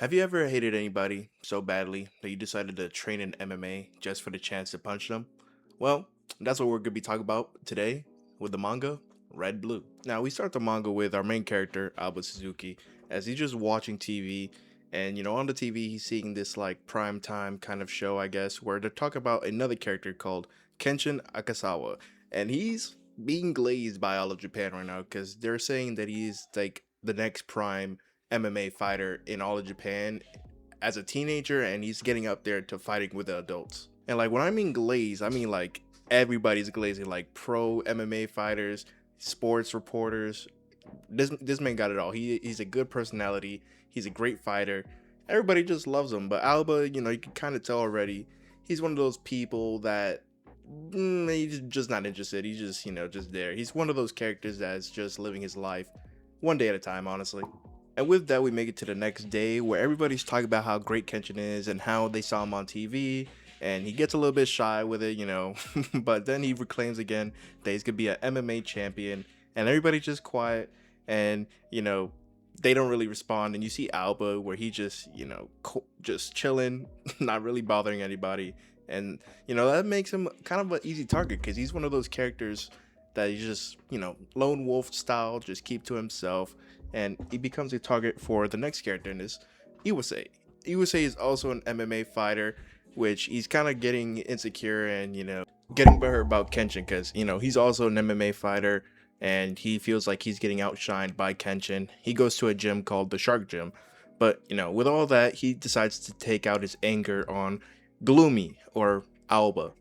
Have you ever hated anybody so badly that you decided to train in MMA just for the chance to punch them? Well, that's what we're going to be talking about today with the manga Red Blue. Now, we start the manga with our main character, Alba Suzuki, as he's just watching TV. And, on the TV, he's seeing this like prime time kind of show, I guess, where they're talking about another character called Kenshin Akasawa. And he's being glazed by all of Japan right now because they're saying that he's like the next prime MMA fighter in all of Japan as a teenager, and he's getting up there to fighting with the adults. And like when I mean glaze, I mean like everybody's glazing, like pro MMA fighters, sports reporters. This man got it all. He's a good personality. He's a great fighter. Everybody just loves him. But Alba, you can kind of tell already. He's one of those people that he's just not interested. He's just just there. He's one of those characters that's just living his life one day at a time, honestly. And with that, we make it to the next day where everybody's talking about how great Kenshin is and how they saw him on TV. And he gets a little bit shy with it. But then he reclaims again that he's going to be an MMA champion. And everybody's just quiet. And, they don't really respond. And you see Alba where he just, just chilling, not really bothering anybody. And, that makes him kind of an easy target because he's one of those characters that he's just, lone wolf style, just keep to himself, and he becomes a target for the next character in this, Iwase. Iwase is also an MMA fighter, which he's kind of getting insecure and, getting butthurt about Kenshin because, he's also an MMA fighter and he feels like he's getting outshined by Kenshin. He goes to a gym called the Shark Gym, but, with all that, he decides to take out his anger on Gloomy or Alba.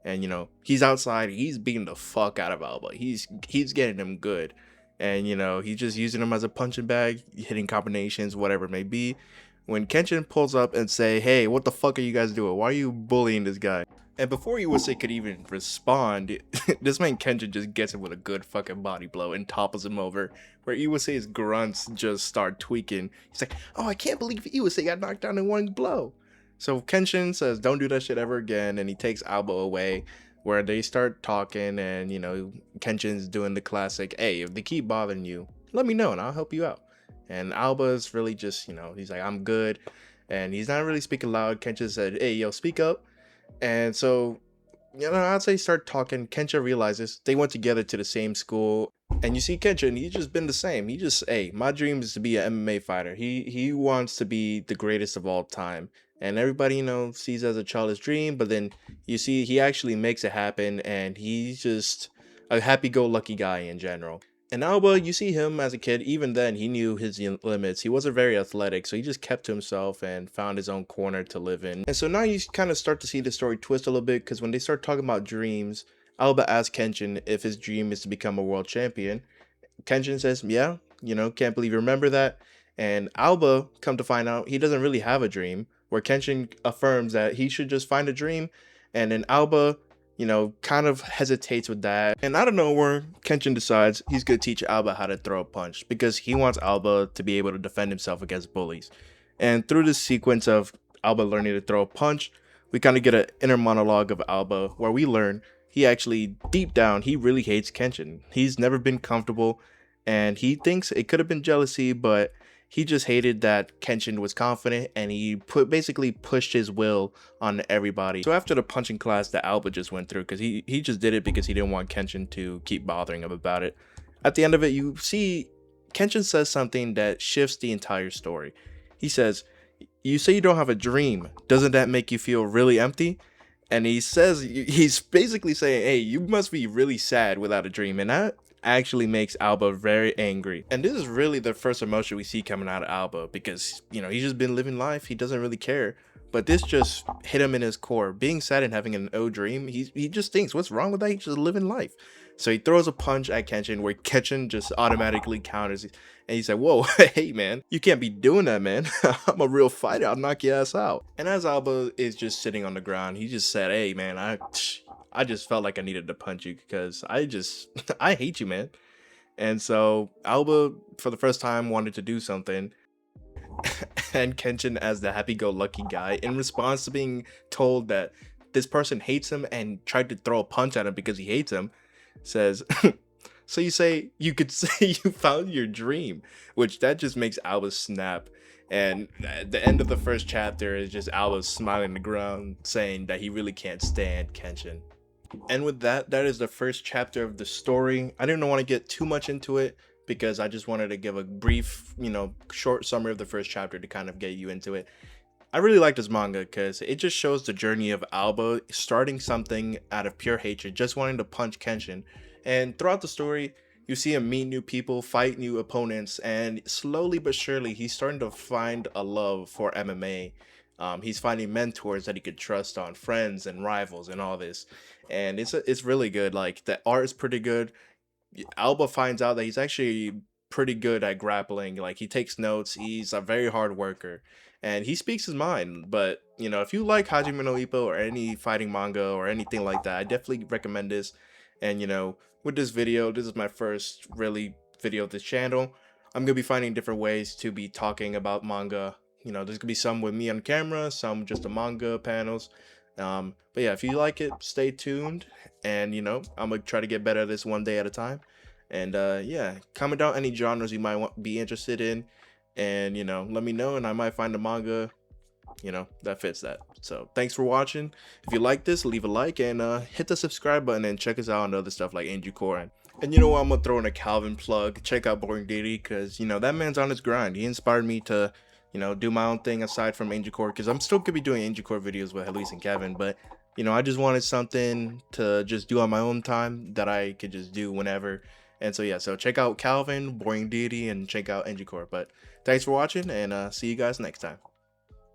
And he's outside, he's beating the fuck out of Alba. He's getting him good. And he's just using him as a punching bag, hitting combinations, whatever it may be. When Kenshin pulls up and say, "Hey, what the fuck are you guys doing? Why are you bullying this guy?" And before Iwase could even respond, this man Kenshin just gets him with a good fucking body blow and topples him over. Where Iwase's grunts just start tweaking. He's like, "Oh, I can't believe Iwase got knocked down in one blow." So Kenshin says, "Don't do that shit ever again," and he takes Alba away, where they start talking, and Kenshin's doing the classic, "Hey, if they keep bothering you, let me know and I'll help you out." And Alba's really just, he's like, "I'm good," and he's not really speaking loud. Kenshin said, "Hey, yo, speak up." And so, I'd say start talking. Kenshin realizes they went together to the same school. And you see Kenshin, he's just been the same. He just, hey, my dream is to be an MMA fighter. He wants to be the greatest of all time. And everybody, sees it as a childish dream, but then you see he actually makes it happen, and he's just a happy-go-lucky guy in general. And Alba, you see him as a kid, even then he knew his limits. He wasn't very athletic, so he just kept to himself and found his own corner to live in. And so now you kind of start to see the story twist a little bit, because when they start talking about dreams, Alba asks Kenshin if his dream is to become a world champion. Kenshin says, "Yeah, can't believe you remember that." And Alba, come to find out, he doesn't really have a dream, where Kenshin affirms that he should just find a dream. And then Alba, kind of hesitates with that. And out of nowhere, Kenshin decides he's going to teach Alba how to throw a punch because he wants Alba to be able to defend himself against bullies. And through this sequence of Alba learning to throw a punch, we kind of get an inner monologue of Alba where we learn he actually, deep down, he really hates Kenshin. He's never been comfortable, and he thinks it could have been jealousy, but he just hated that Kenshin was confident, and he basically pushed his will on everybody. So after the punching class that Alba just went through, because he just did it because he didn't want Kenshin to keep bothering him about it, at the end of it, you see Kenshin says something that shifts the entire story. He says, "You say you don't have a dream. Doesn't that make you feel really empty?" And he says, he's basically saying, "Hey, you must be really sad without a dream." And that actually makes Alba very angry. And this is really the first emotion we see coming out of Alba because, he's just been living life. He doesn't really care. But this just hit him in his core. Being sad and having an O dream, he just thinks, what's wrong with that? He's just living life. So he throws a punch at Kenshin where Kenshin just automatically counters. And he's like, "Whoa, hey man, you can't be doing that, man. I'm a real fighter. I'll knock your ass out." And as Alba is just sitting on the ground, he just said, "Hey man, I just felt like I needed to punch you because I hate you, man." And so Alba, for the first time, wanted to do something. And Kenshin, as the happy-go-lucky guy, in response to being told that this person hates him and tried to throw a punch at him because he hates him, says, "So you could say you found your dream," which that just makes Alba snap. And at the end of the first chapter is just Alba smiling on the ground, saying that he really can't stand Kenshin. And with that, that is the first chapter of the story. I didn't want to get too much into it because I just wanted to give a brief, short summary of the first chapter to kind of get you into it. I really like this manga because it just shows the journey of Alba starting something out of pure hatred, just wanting to punch Kenshin. And throughout the story, you see him meet new people, fight new opponents, and slowly but surely, he's starting to find a love for MMA. He's finding mentors that he could trust on, friends and rivals, and all this. And it's really good. Like the art is pretty good. Alba finds out that he's actually pretty good at grappling. Like he takes notes. He's a very hard worker, and he speaks his mind. But if you like Hajime no Ippo or any fighting manga or anything like that, I definitely recommend this. And with this video, this is my first really video of this channel. I'm gonna be finding different ways to be talking about manga. There's gonna be some with me on camera, some just the manga panels. But yeah, if you like it, stay tuned. And I'm gonna try to get better at this one day at a time. And yeah, comment down any genres you might be interested in, and let me know, and I might find a manga that fits that. So thanks for watching. If you like this, leave a like, and hit the subscribe button, and check us out on other stuff like Angel Core. And you know what, I'm gonna throw in a Calvin plug. Check out Boring Deity, because that man's on his grind. He inspired me to do my own thing aside from Angel Core, because I'm still gonna be doing Angel Core videos with Luis and Kevin, but I just wanted something to just do on my own time that I could just do whenever. And so yeah, so check out Calvin, Boring Deity, and check out Angel Core. But thanks for watching, and see you guys next time.